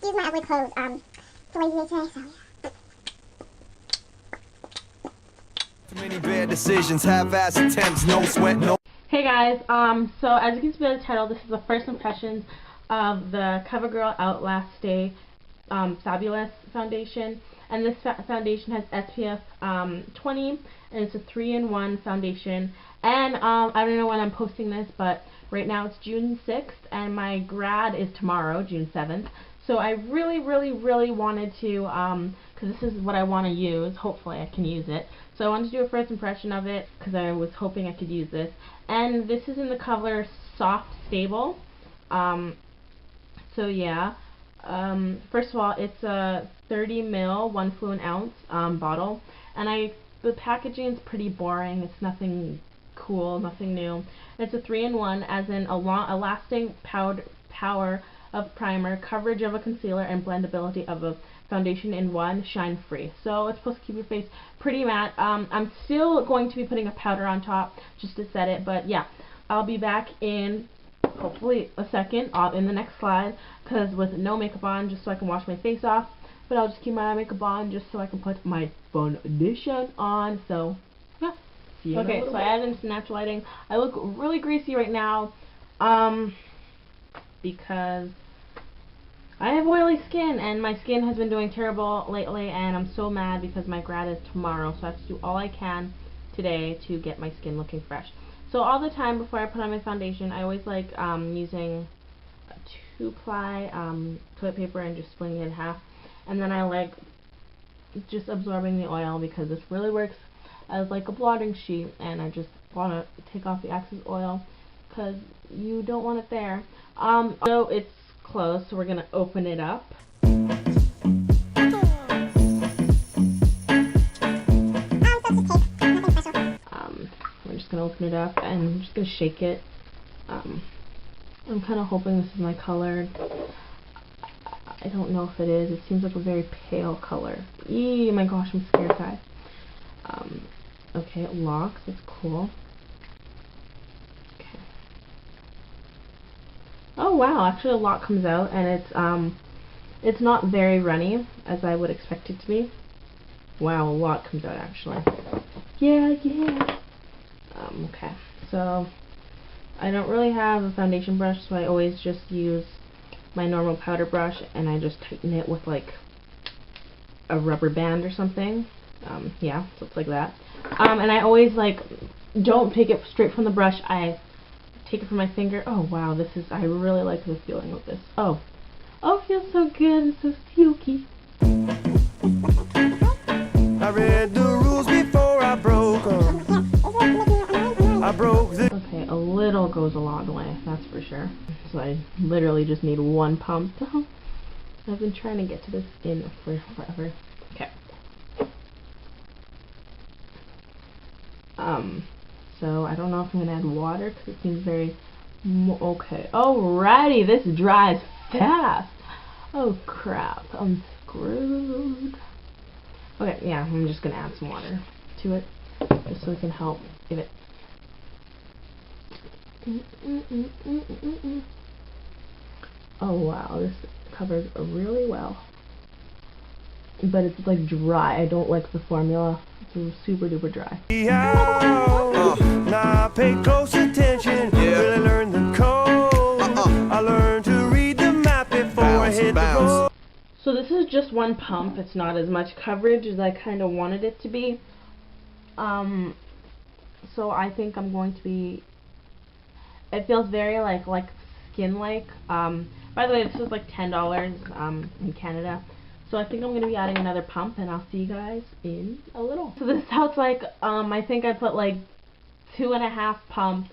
excuse my ugly clothes. It's a lazy day today, so yeah. Too many bad decisions, half-ass attempts, no sweat, no. Hey guys, so as you can see by the title, this is the first impressions of the Covergirl Outlast Stay Fabulous foundation, and this foundation has SPF 20, and it's a 3-in-1 foundation. And I don't know when I'm posting this, but right now it's June 6th, and my grad is tomorrow, June 7th. So I really wanted to, because this is what I want to use. Hopefully I can use it. So I wanted to do a first impression of it because I was hoping I could use this. And this is in the color Soft Stable. So yeah. First of all, it's a 30 ml, 1 fluid ounce bottle, and the packaging is pretty boring. It's nothing cool, nothing new. It's a 3-in-1, as in a lasting power of primer, coverage of a concealer, and blendability of a foundation in one, shine free. So it's supposed to keep your face pretty matte. I'm still going to be putting a powder on top just to set it, but yeah, I'll be back in hopefully a second in the next slide, because with no makeup on, just so I can wash my face off. But I'll just keep my makeup on just so I can put my foundation on. So yeah, see you. Okay, so I added some natural lighting. I look really greasy right now because I have oily skin, and my skin has been doing terrible lately, and I'm so mad because my grad is tomorrow, so I have to do all I can today to get my skin looking fresh. So all the time before I put on my foundation, I always like using a 2-ply toilet paper and just splitting it in half, and then I like just absorbing the oil because this really works as like a blotting sheet, and I just want to take off the excess oil because you don't want it there. So it's closed, so we're gonna open it up. We're just gonna open it up, and I'm just gonna shake it. I'm kind of hoping this is my color. I don't know if it is. It seems like a very pale color. Eee, my gosh, I'm scared, guys. Okay, it locks. That's cool. Okay. Oh wow, actually a lot comes out, and it's not very runny as I would expect it to be. Wow, a lot comes out actually. Yeah. Okay, so I don't really have a foundation brush, so I always just use my normal powder brush, and I just tighten it with like a rubber band or something. Yeah, so it's like that. And I always like don't take it straight from the brush. I take it from my finger. Oh wow, I really like the feeling of this. Oh, it feels so good and so silky. I read the rules before I broke them. I broke the... Okay, a little goes a long way, that's for sure. So I literally just need 1 pump. I've been trying to get to this in for forever. Okay. So I don't know if I'm gonna add water because it seems very okay. Alrighty, this dries fast. Oh crap, I'm screwed. Okay, yeah, I'm just gonna add some water to it just so it can help give it. Oh wow, this covers really well. But it's like dry. I don't like the formula. It's super duper dry. Now pay close attention. Really learn the code. I learned to read the map before I hit the road. So this is just 1 pump. It's not as much coverage as I kind of wanted it to be. So I think I'm going to be. It feels very like skin-like. By the way, this is like $10 in Canada. So I think I'm going to be adding another pump, and I'll see you guys in a little. So this is how it's like. I think I put like 2.5 pumps.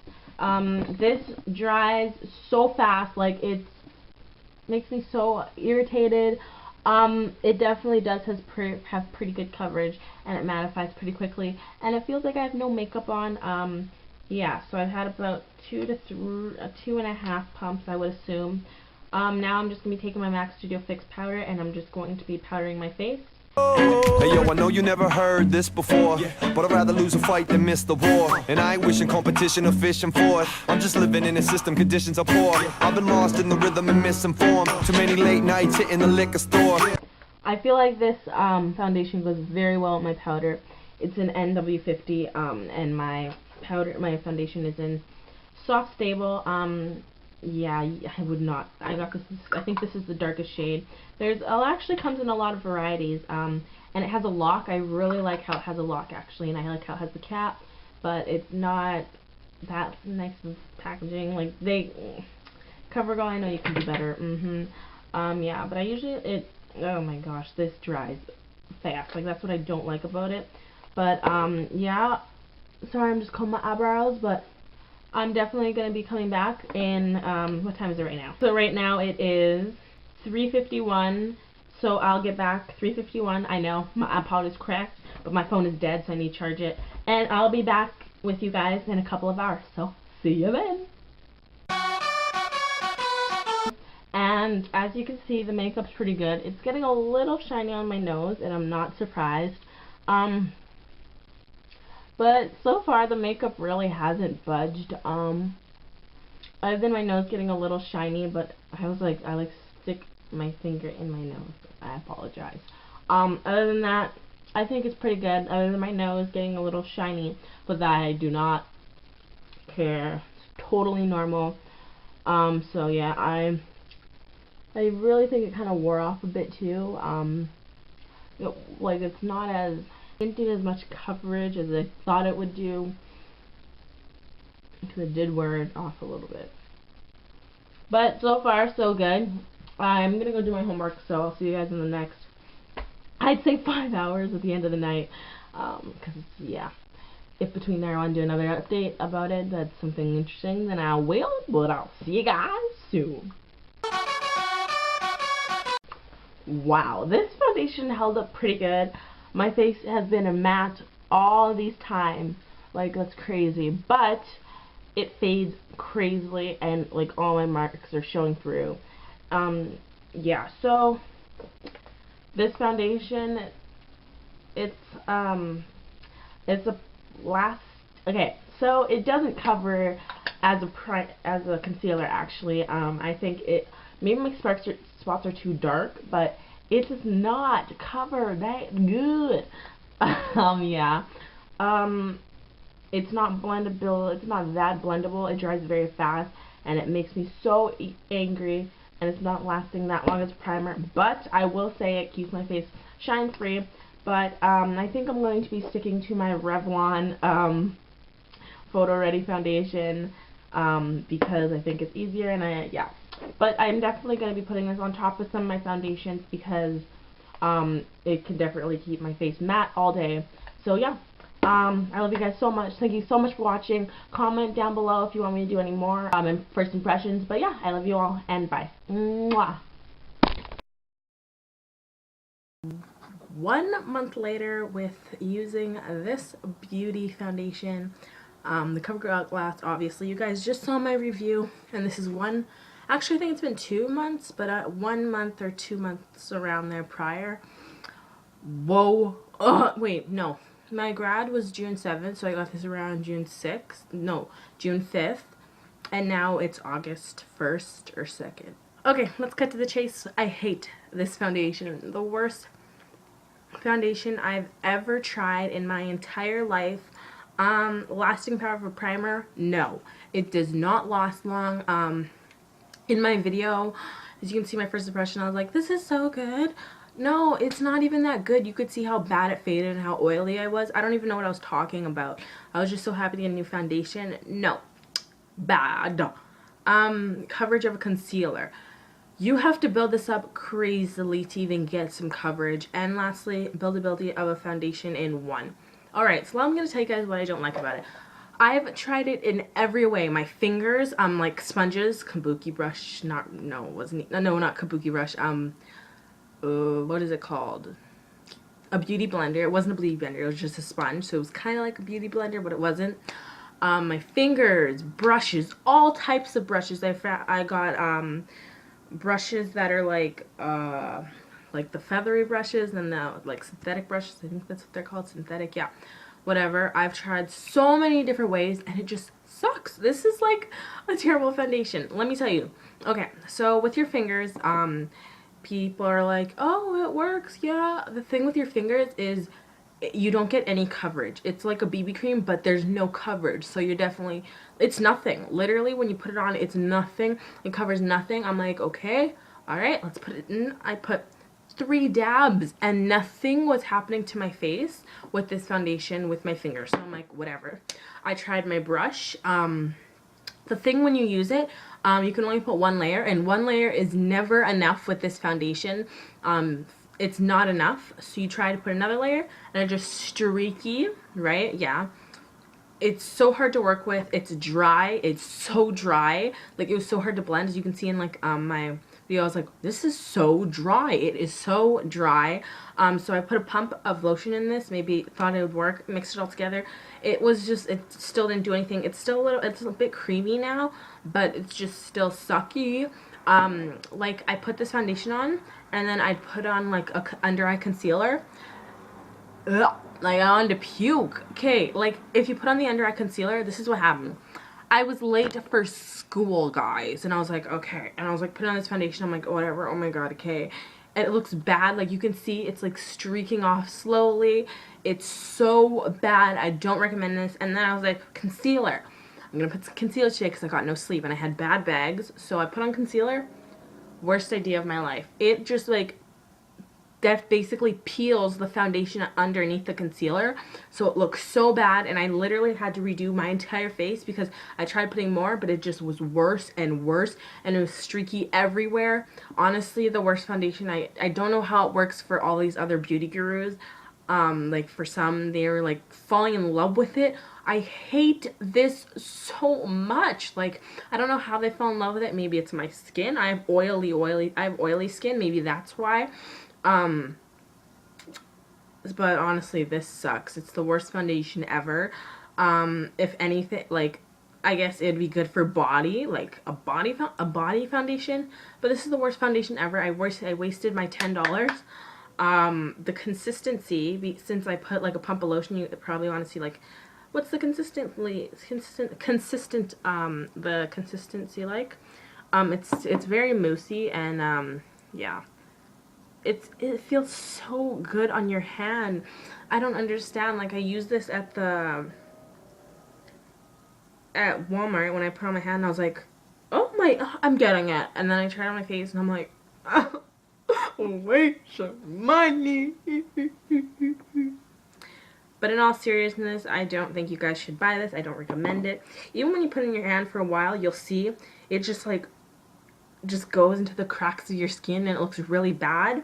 This dries so fast, like it makes me so irritated. It definitely does have pretty good coverage, and it mattifies pretty quickly, and it feels like I have no makeup on. Yeah, so I've had about 2.5 pumps, I would assume. Now I'm just going to be taking my MAC Studio Fix powder, and I'm just going to be powdering my face. Hey yo, I know you never heard this before, but I'd rather lose a fight than miss the war. And I ain't wishing competition or fishing for it. I'm just living in a system, conditions are poor. I've been lost in the rhythm and misinformed. Too many late nights hitting the liquor store. I feel like this foundation goes very well with my powder. It's an NW50, and my foundation is in Soft Stable. Yeah, I would not. I got this. I think this is the darkest shade. It actually comes in a lot of varieties. And it has a lock. I really like how it has a lock actually, and I like how it has the cap. But it's not that nice of packaging. Like Covergirl, I know you can do better. Yeah, but I usually oh my gosh, this dries fast. Like that's what I don't like about it. But yeah. Sorry, I'm just combing my eyebrows, but I'm definitely going to be coming back in, what time is it right now? So right now it is 3:51, so I'll get back 3:51. I know, my iPod is cracked, but my phone is dead, so I need to charge it. And I'll be back with you guys in a couple of hours, so see you then. And as you can see, the makeup's pretty good. It's getting a little shiny on my nose, and I'm not surprised. But so far the makeup really hasn't budged. Other than my nose getting a little shiny, but I stick my finger in my nose. I apologize. Other than that, I think it's pretty good. Other than my nose getting a little shiny, but that I do not care. It's totally normal. So yeah, I really think it kind of wore off a bit too. Like it's not as didn't do as much coverage as I thought it would do, because it did wear it off a little bit. But so far so good. I'm gonna go do my homework, so I'll see you guys in the next, I'd say 5 hours at the end of the night, because yeah, if between there I want to do another update about it, that's something interesting, then I will, but I'll see you guys soon. Wow, this foundation held up pretty good. My face has been a matte all these time. Like, that's crazy. But it fades crazily, and like all my marks are showing through. Yeah, so this foundation, it's a okay, so it doesn't cover as a concealer actually. I think maybe my spots are too dark, but it does not cover that good. Yeah. It's not blendable. It's not that blendable. It dries very fast, and it makes me so angry. And it's not lasting that long as a primer. But I will say it keeps my face shine free. But I think I'm going to be sticking to my Revlon Photo Ready foundation because I think it's easier, and yeah. But I'm definitely going to be putting this on top of some of my foundations because it can definitely keep my face matte all day. So yeah, I love you guys so much. Thank you so much for watching. Comment down below if you want me to do any more first impressions. But yeah, I love you all, and bye. Mwah. 1 month later with using this beauty foundation, the Covergirl Outlast. Obviously you guys just saw my review, and this is actually I think it's been 2 months, but 1 month or 2 months around there prior. Whoa. Wait, no, my grad was June 7th, so I got this around June 6th, no, June 5th, and now it's August 1st or 2nd. Okay, let's cut to the chase. I hate this foundation. The worst foundation I've ever tried in my entire life. Lasting power of a primer, no, it does not last long. In my video, as you can see, my first impression, I was like, this is so good. No, it's not even that good. You could see how bad it faded and how oily I was. I don't even know what I was talking about. I was just so happy to get a new foundation. No, bad. Coverage of a concealer. You have to build this up crazily to even get some coverage. And lastly, buildability of a foundation in one. Alright, so now I'm going to tell you guys what I don't like about it. I've tried it in every way. My fingers, like sponges, kabuki brush, not kabuki brush, what is it called? A beauty blender. It wasn't a beauty blender, it was just a sponge, so it was kind of like a beauty blender, but it wasn't. My fingers, brushes, all types of brushes. I got brushes that are like, like the feathery brushes and the like synthetic brushes. I think that's what they're called, synthetic, yeah. Whatever. I've tried so many different ways and it just sucks. This is like a terrible foundation. Let me tell you. Okay, so with your fingers, people are like, oh, it works, yeah. The thing with your fingers is you don't get any coverage. It's like a BB cream, but there's no coverage. So you're definitely, it's nothing. Literally, when you put it on, it's nothing. It covers nothing. I'm like, okay, all right, let's put it in. I put 3 dabs and nothing was happening to my face with this foundation with my fingers. So I'm like, whatever. I tried my brush. The thing when you use it, you can only put 1 layer, and 1 layer is never enough with this foundation. It's not enough, so you try to put another layer and it's just streaky, right? Yeah, it's so hard to work with. It's dry. It's so dry. Like, it was so hard to blend, as you can see in like my video. I was like, this is so dry. It is so dry. So I put a pump of lotion in this, maybe thought it would work, mixed it all together. It was just, it still didn't do anything. It's still it's a bit creamy now, but it's just still sucky. Like, I put this foundation on and then I put on like a under eye concealer. Ugh, like, I wanted to puke. Okay, like, if you put on the under eye concealer, this is what happened. I was late for school, guys, and I was like, okay, and I was like, put on this foundation. I'm like, oh, whatever. Oh my god, okay. And it looks bad. Like, you can see it's like streaking off slowly. It's so bad. I don't recommend this. And then I was like, concealer. I'm gonna put some concealer today because I got no sleep and I had bad bags. So I put on concealer. Worst idea of my life. It just like, that basically peels the foundation underneath the concealer, so it looks so bad, and I literally had to redo my entire face because I tried putting more, but it just was worse and worse, and it was streaky everywhere. Honestly, the worst foundation. I don't know how it works for all these other beauty gurus. Like, for some, they're like falling in love with it. I hate this so much. Like, I don't know how they fell in love with it. Maybe it's my skin. I have oily skin. Maybe that's why. But honestly, this sucks. It's the worst foundation ever. If anything, like, I guess it'd be good for body, like a body foundation, but this is the worst foundation ever. I wasted my $10. The consistency, since I put like a pump of lotion, you probably want to see like, what's the consistent the consistency like. It's very moussey, and yeah. It feels so good on your hand. I don't understand. Like, I use this at Walmart when I put on my hand, and I was like, oh my, I'm getting it. And then I tried it on my face and I'm like, oh, waste of money. But in all seriousness, I don't think you guys should buy this. I don't recommend it. Even when you put it in your hand for a while, you'll see it just like goes into the cracks of your skin and it looks really bad.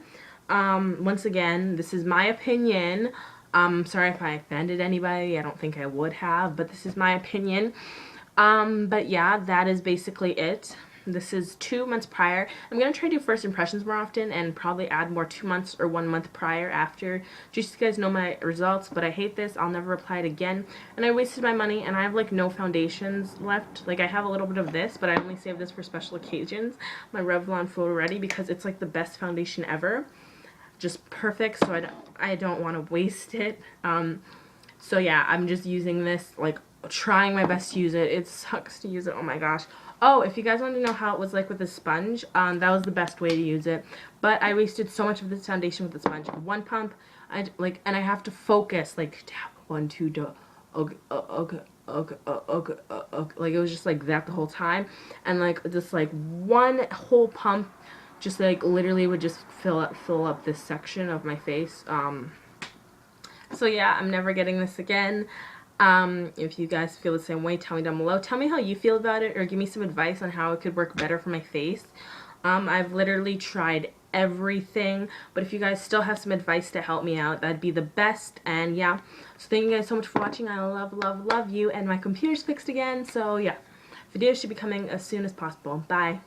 Once again, this is my opinion. Sorry if I offended anybody. I don't think I would have, but this is my opinion. But yeah, that is basically it. This is 2 months prior. I'm going to try to do first impressions more often and probably add more 2 months or 1 month prior after, just so you guys know my results. But I hate this. I'll never apply it again. And I wasted my money, and I have like no foundations left. Like, I have a little bit of this, but I only save this for special occasions. My Revlon Photo Ready, because it's like the best foundation ever. Just perfect, so I don't want to waste it. So yeah, I'm just using this, like, trying my best to use it. It sucks to use it. Oh my gosh. Oh, if you guys want to know how it was like with the sponge, that was the best way to use it. But I wasted so much of this foundation with the sponge. 1 pump, and I have to focus, like, tap 1, 2, okay, like, it was just like that the whole time, and like just like 1 whole pump, just like literally would just fill up this section of my face. So yeah, I'm never getting this again. If you guys feel the same way, tell me down below. Tell me how you feel about it, or give me some advice on how it could work better for my face. I've literally tried everything, but if you guys still have some advice to help me out, that'd be the best. And yeah, so thank you guys so much for watching. I love you, and my computer's fixed again, so yeah, videos should be coming as soon as possible. Bye.